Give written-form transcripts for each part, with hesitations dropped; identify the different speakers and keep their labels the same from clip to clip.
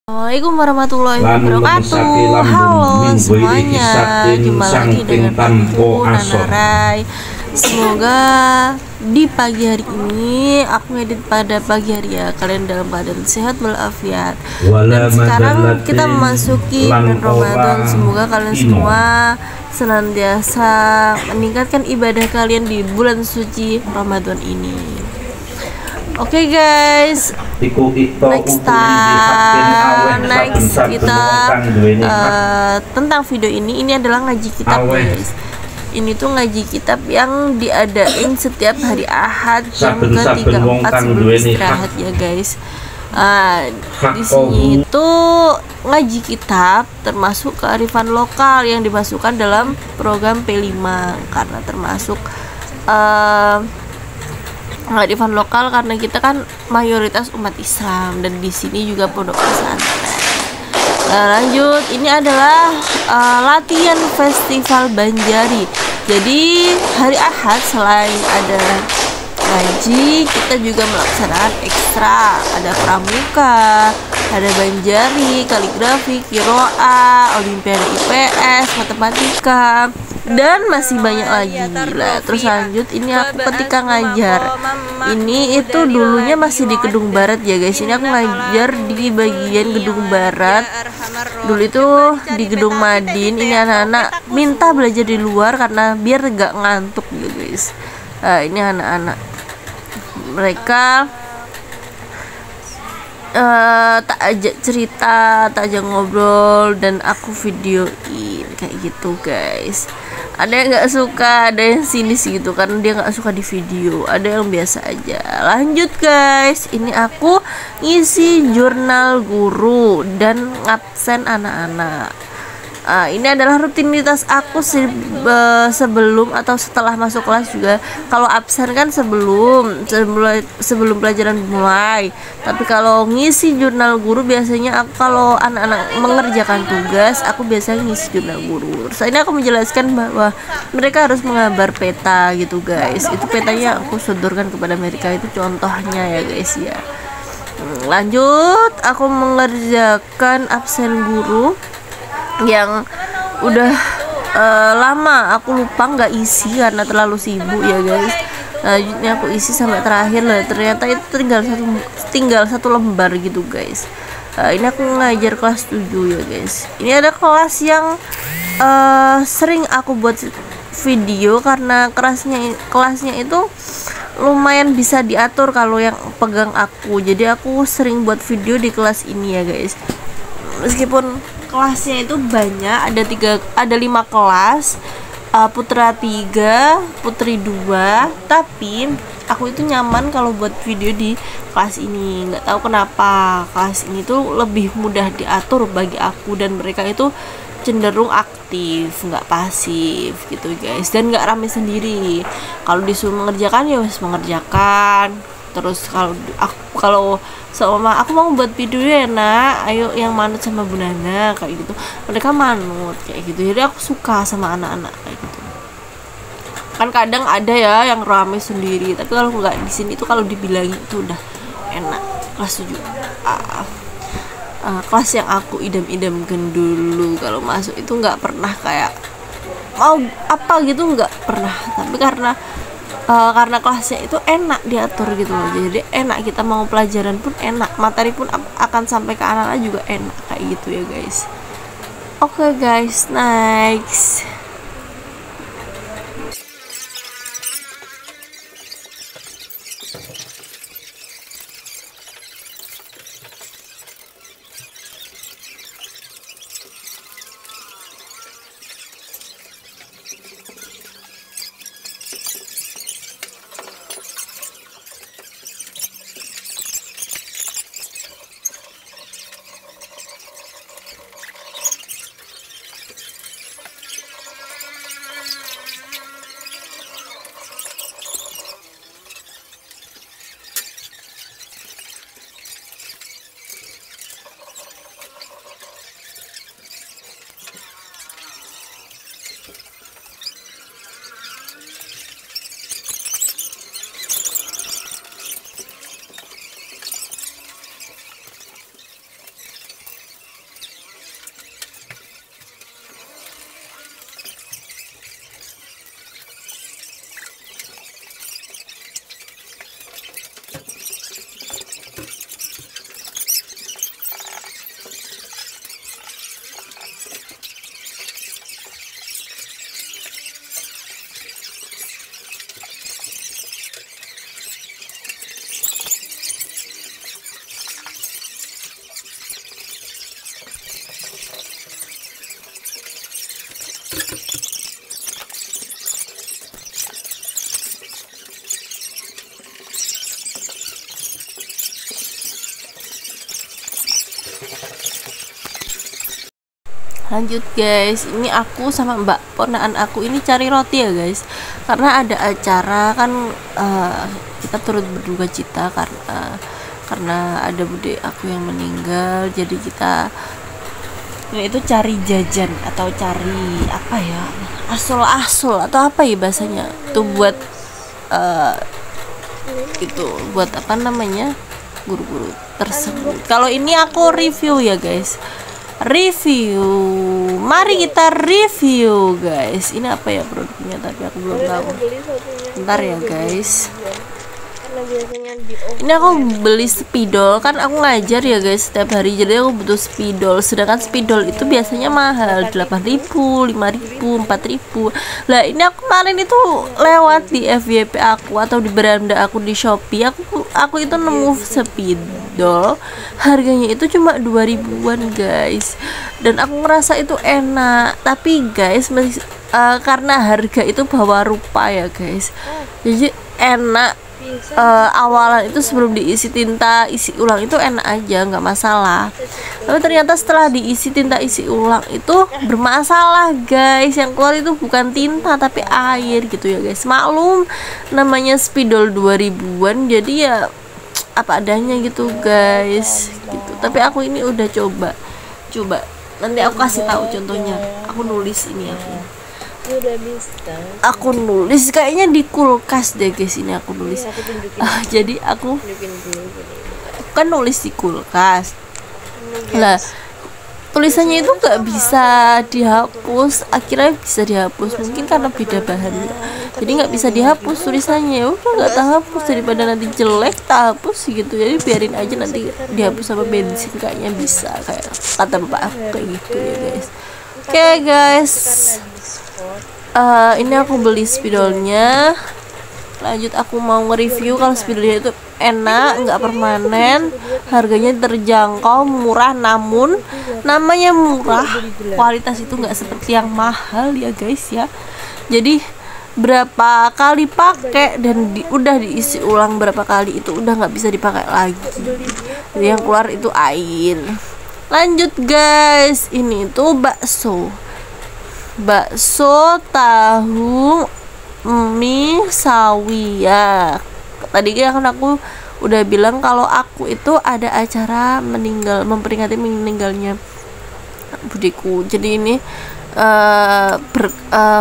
Speaker 1: Assalamualaikum warahmatullahi wabarakatuh. Halo semuanya, jumpa lagi dengan aku Nana Rai. Semoga di pagi hari ini aku ngedit pada pagi hari ya, kalian dalam keadaan sehat walafiat. Dan sekarang kita memasuki bulan Ramadan. Semoga kalian semua senantiasa meningkatkan ibadah kalian di bulan suci Ramadan ini. Oke guys, next kita tentang video ini adalah ngaji kitab guys. Ini tuh ngaji kitab yang diadain setiap hari Ahad jam ke-3-4 sebelum istirahat ya guys. Di sini itu ngaji kitab termasuk kearifan lokal yang dimasukkan dalam program P5 karena termasuk kearifan lokal karena kita kan mayoritas umat Islam dan di sini juga pondok pesantren. Lanjut, ini adalah latihan festival Banjari. Jadi hari Ahad selain ada ngaji, kita juga melaksanakan ekstra, ada pramuka, ada Banjari, kaligrafi, kiroa, olimpiade IPS, matematika, dan masih banyak lagi lah. Terus lanjut, ini aku ketika ngajar ini itu dulunya masih di Gedung Barat ya guys. Ini aku ngajar di bagian Gedung Barat. Dulu itu di Gedung Madin. Ini anak-anak minta belajar di luar karena biar gak ngantuk ya guys. Ini anak-anak mereka tak ajak cerita, tak ajak ngobrol, dan aku videoin kayak gitu guys. Ada yang nggak suka, ada yang sinis gitu karena dia nggak suka di video, ada yang biasa aja. Lanjut guys, ini aku ngisi jurnal guru dan ngabsen anak-anak. Ini adalah rutinitas aku sebelum atau setelah masuk kelas juga. Kalau absen kan sebelum pelajaran mulai. Tapi kalau ngisi jurnal guru biasanya aku, kalau anak-anak mengerjakan tugas, aku biasanya ngisi jurnal guru. Terus ini aku menjelaskan bahwa mereka harus menggambar peta gitu guys. Itu petanya aku sodorkan kepada mereka, itu contohnya ya guys ya. Lanjut, aku mengerjakan absen guru yang udah lama aku lupa nggak isi karena terlalu sibuk ya guys. Ini aku isi sampai terakhir lah, ternyata itu tinggal satu lembar gitu guys. Ini aku ngajar kelas 7 ya guys. Ini ada kelas yang sering aku buat video karena kelasnya itu lumayan bisa diatur kalau yang pegang aku, jadi aku sering buat video di kelas ini ya guys. Meskipun kelasnya itu banyak, ada 5 kelas, putra 3, putri 2, tapi aku itu nyaman kalau buat video di kelas ini. Nggak tahu kenapa kelas ini tuh lebih mudah diatur bagi aku, dan mereka itu cenderung aktif, nggak pasif gitu guys, dan nggak rame sendiri. Kalau disuruh mengerjakan ya harus mengerjakan. Terus kalau sama aku mau buat video ya nak, ayo yang manut sama Bu Nana kayak gitu, mereka manut kayak gitu. Jadi aku suka sama anak-anak kayak gitu. Kan kadang ada ya yang rame sendiri, tapi kalau nggak di sini tuh kalau dibilangin itu udah enak. Kelas 7 kelas yang aku idam-idamkan dulu kalau masuk itu nggak pernah kayak mau apa gitu, nggak pernah. Tapi karena kelasnya itu enak diatur gitu loh, jadi enak, kita mau pelajaran pun enak, materi pun akan sampai ke anak-anak juga enak kayak gitu ya guys. Oke guys, next. Lanjut guys, ini aku sama mbak ponaan aku ini cari roti ya guys, karena ada acara kan, kita turut berduka cita karena ada bude aku yang meninggal. Jadi kita itu cari jajan atau cari apa ya, asol atau apa ya bahasanya tuh, buat itu buat apa namanya, guru-guru tersebut. Kalau ini aku review ya guys, mari kita review guys. Ini apa ya produknya, tapi aku belum tahu. Bentar ya guys, ini aku beli spidol, kan aku ngajar ya guys setiap hari, jadi aku butuh spidol. Sedangkan spidol itu biasanya mahal, 8.000, 5.000, 4.000. Lah ini aku kemarin itu lewat di FYP aku atau di beranda aku di Shopee, aku itu nemu spidol harganya itu cuma 2.000-an guys, dan aku ngerasa itu enak. Tapi guys masih karena harga itu bawa rupa ya guys, jadi enak. Awalan itu sebelum diisi tinta isi ulang itu enak aja, nggak masalah. Tapi ternyata setelah diisi tinta isi ulang itu bermasalah guys, yang keluar itu bukan tinta tapi air gitu ya guys. Maklum namanya spidol 2.000-an, jadi ya apa adanya gitu guys gitu. Tapi aku ini udah coba nanti aku kasih tahu contohnya. Aku nulis ini, aku nulis kayaknya di kulkas deh guys. Ini aku nulis, jadi aku kan nulis di kulkas lah, tulisannya itu nggak bisa dihapus. Akhirnya bisa dihapus, mungkin karena beda bahan, jadi nggak bisa dihapus tulisannya. Udah nggak terhapus, daripada nanti jelek tak hapus gitu, jadi biarin aja nanti dihapus sama bensin, kayaknya bisa, kayak kata bapak aku kayak gitu ya guys. Oke guys, ini aku beli spidolnya. Lanjut aku mau nge-review kalau spidolnya itu enak, nggak permanen, harganya terjangkau, murah. Namun namanya murah, kualitas itu nggak seperti yang mahal ya guys ya. Jadi berapa kali pakai dan udah diisi ulang berapa kali itu udah nggak bisa dipakai lagi. Jadi yang keluar itu air. Lanjut guys, ini tuh bakso tahu mie sawi ya. Tadi kan aku udah bilang kalau aku itu ada acara memperingati meninggalnya budiku. Jadi ini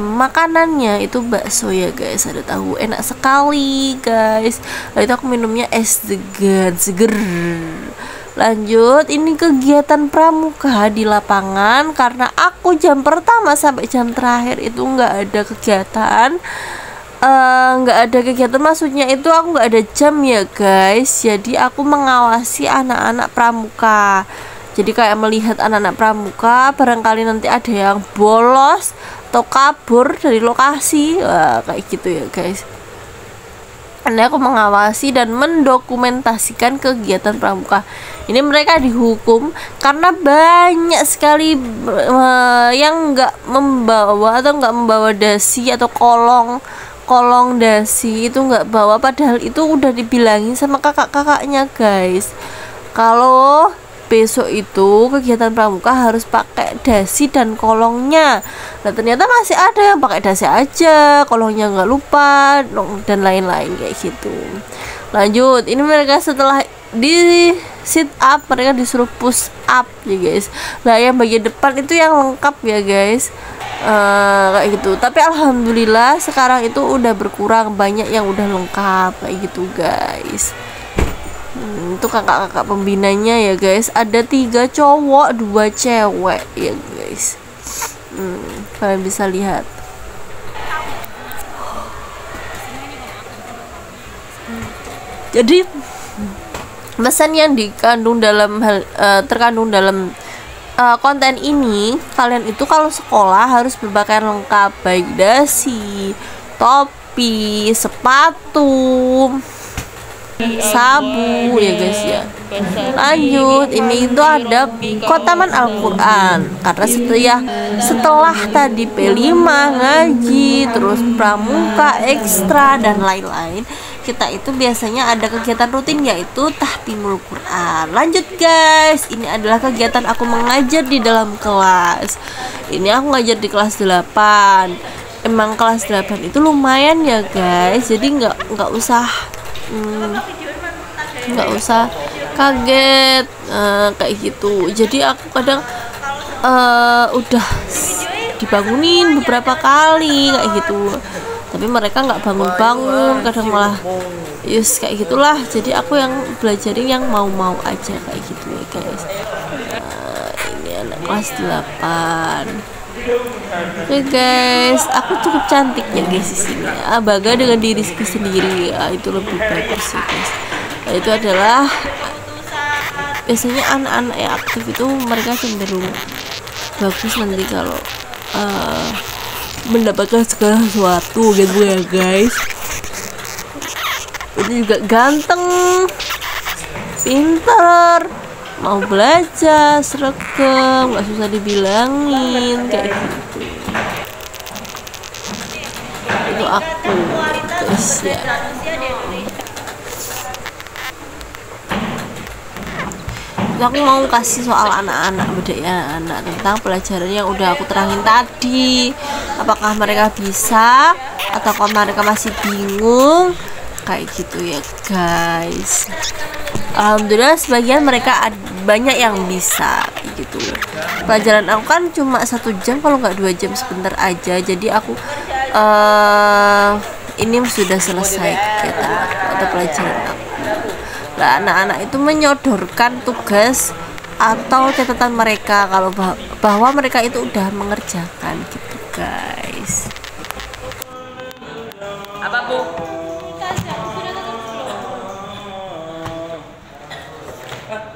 Speaker 1: makanannya itu bakso ya guys, ada tahu, enak sekali guys. Lalu itu aku minumnya es degan seger. Lanjut, ini kegiatan pramuka di lapangan, karena aku jam pertama sampai jam terakhir itu nggak ada kegiatan. Maksudnya itu aku nggak ada jam ya guys, jadi aku mengawasi anak-anak pramuka. Jadi kayak melihat anak-anak pramuka, barangkali nanti ada yang bolos atau kabur dari lokasi, kayak gitu ya guys. Ini aku mengawasi dan mendokumentasikan kegiatan pramuka. Ini mereka dihukum karena banyak sekali yang nggak membawa dasi atau kolong dasi itu nggak bawa, padahal itu udah dibilangin sama kakak-kakaknya guys, kalau besok itu kegiatan pramuka harus pakai dasi dan kolongnya. Nah ternyata masih ada yang pakai dasi aja, kolongnya nggak lupa dan lain-lain kayak gitu. Lanjut, ini mereka setelah di sit up mereka disuruh push up ya guys. Nah yang bagian depan itu yang lengkap ya guys, kayak gitu. Tapi alhamdulillah sekarang itu udah berkurang, banyak yang udah lengkap kayak gitu guys. Itu kakak-kakak pembinanya ya guys, ada 3 cowok 2 cewek ya guys. Kalian bisa lihat. Jadi pesan yang terkandung dalam konten ini, kalian itu kalau sekolah harus berpakaian lengkap, baik dasi, topi, sepatu, sabu ya guys ya. Lanjut, ini itu ada Khotaman Al-Quran, karena setelah tadi P5 ngaji, terus pramuka ekstra dan lain-lain, kita itu biasanya ada kegiatan rutin yaitu tahtimul Quran. Lanjut guys, ini adalah kegiatan aku mengajar di dalam kelas. Ini aku ngajar di kelas 8. Emang kelas 8 itu lumayan ya guys, jadi nggak usah kaget kayak gitu. Jadi aku kadang udah dibangunin beberapa kali kayak gitu, tapi mereka nggak bangun-bangun, kadang malah kayak gitulah. Jadi aku yang belajarin yang mau-mau aja kayak gitu ya guys. Ini anak kelas 8. Oke guys, aku cukup cantik ya guys di sini. Bangga dengan diriku sendiri. Itu lebih bagus sih guys. Itu adalah biasanya anak-anak yang aktif itu mereka cenderung bagus nanti kalau mendapatkan segala sesuatu gitu ya guys. Ini juga ganteng, pintar, mau belajar, seragam, nggak susah dibilangin kayak gitu. Itu aku guys ya. Aku mau kasih soal anak-anak budaya anak tentang pelajaran yang udah aku terangin tadi. Apakah mereka bisa atau mereka masih bingung kayak gitu ya guys. Alhamdulillah sebagian mereka banyak yang bisa gitu. Pelajaran aku kan cuma 1 jam, kalau nggak 2 jam, sebentar aja. Jadi aku ini sudah selesai kegiatan atau pelajaran aku. Nah, anak-anak itu menyodorkan tugas atau catatan mereka kalau bahwa mereka itu udah mengerjakan gitu guys.
Speaker 2: Apa Bu?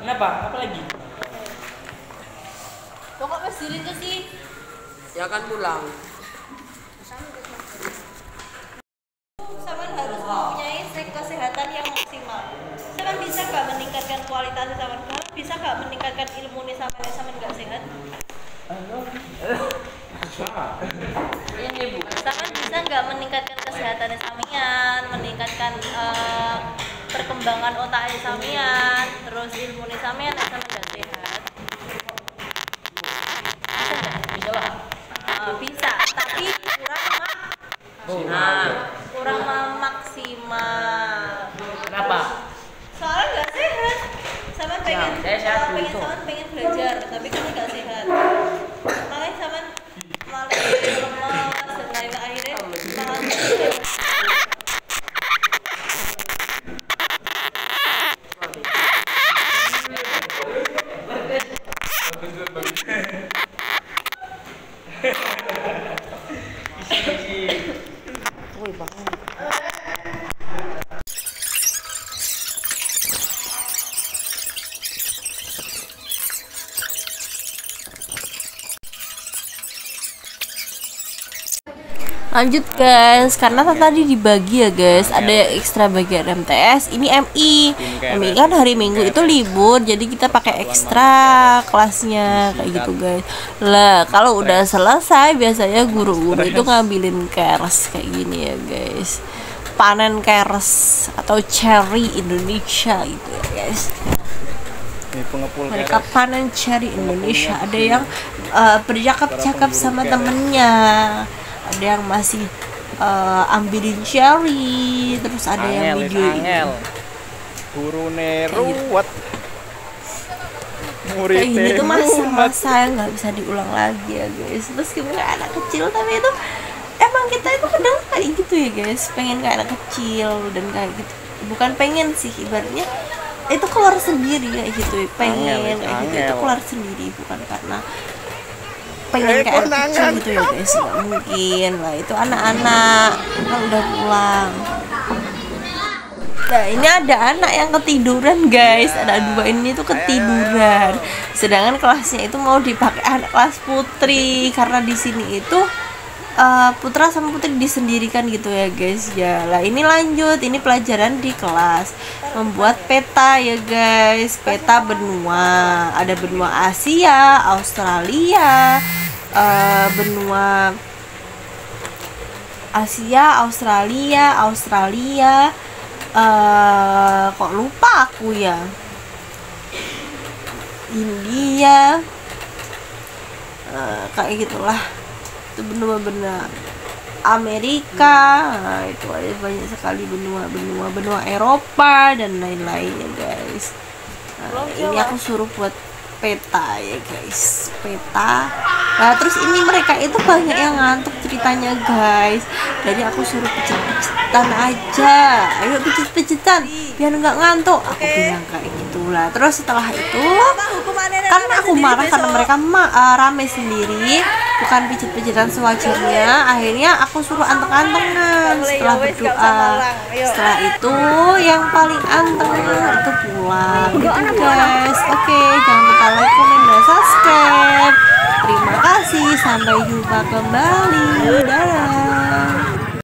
Speaker 2: Kenapa? Apa lagi?
Speaker 1: Kok masih itu sih?
Speaker 2: Ya kan pulang.
Speaker 1: Saman harus mempunyai kesehatan yang maksimal. Saman bisa nggak meningkatkan kualitas saman? Bisa nggak meningkatkan ilmu nih saman nggak sehat?
Speaker 2: Ini Bu.
Speaker 1: Saman bisa nggak meningkatkan kesehatan samian, meningkatkan perkembangan otak samian, terus ilmu samian saman nggak sehat?
Speaker 2: Bisa lah.
Speaker 1: Bisa, tapi kurang maksimal.
Speaker 2: Kenapa?
Speaker 1: Soalnya nggak sehat. Saman pengen pengen belajar, tapi kan nggak sehat. Makanya saman malah lemas dan lain akhirnya malah lanjut guys, karena tadi dibagi ya guys, ada yang ekstra bagian MTS, ini MI kan hari Minggu itu libur, jadi kita pakai ekstra kelasnya kayak gitu guys. Lah kalau udah selesai biasanya guru-guru itu ngambilin keres kayak gini ya guys, panen keres atau cherry Indonesia gitu ya guys. Mereka panen cherry Indonesia, ada yang bercakap-cakap sama temennya, ada yang masih ambilin cherry, terus ada yang videoin.
Speaker 3: Guru neruat
Speaker 1: Kayak gini tuh masa-masa yang nggak bisa diulang lagi ya guys. Meskipun kayak anak kecil, tapi itu emang kita itu kadang kayak gitu ya guys, pengen kayak anak kecil dan kayak gitu. Bukan pengen sih, ibaratnya itu keluar sendiri kayak gitu ya. Pengen kayak gitu itu keluar sendiri, bukan karena pengen kayak anak kecil gitu ya guys, nggak mungkin lah. Itu anak-anak kan udah pulang. Nah ini ada anak yang ketiduran guys, ada 2 ini tuh ketiduran, sedangkan kelasnya itu mau dipakai anak kelas putri, karena di sini itu putra sama putri disendirikan gitu ya guys ya. Lah ini lanjut, ini pelajaran di kelas membuat peta ya guys, peta benua, ada benua Asia, Australia, benua Asia, Australia, kok lupa aku ya, India, kayak gitulah. Itu benua-benua Amerika, itu ada banyak sekali benua Eropa dan lain-lainnya guys. Ini aku suruh buat peta ya guys, peta. Nah terus ini mereka itu banyak yang ngantuk ceritanya guys, jadi aku suruh pijit-pijitan aja, ayo pijit-pijitan biar nggak ngantuk, aku bilang kayak gitulah. Terus setelah itu karena aku marah karena mereka rame sendiri, bukan pijit-pijitan sewajarnya, akhirnya aku suruh anteng-antengan setelah berdoa. Setelah itu yang paling anteng itu pulang gitu guys. Oke, jangan lupa like, komen, dan subscribe. Terima kasih, sampai jumpa kembali. Dadah.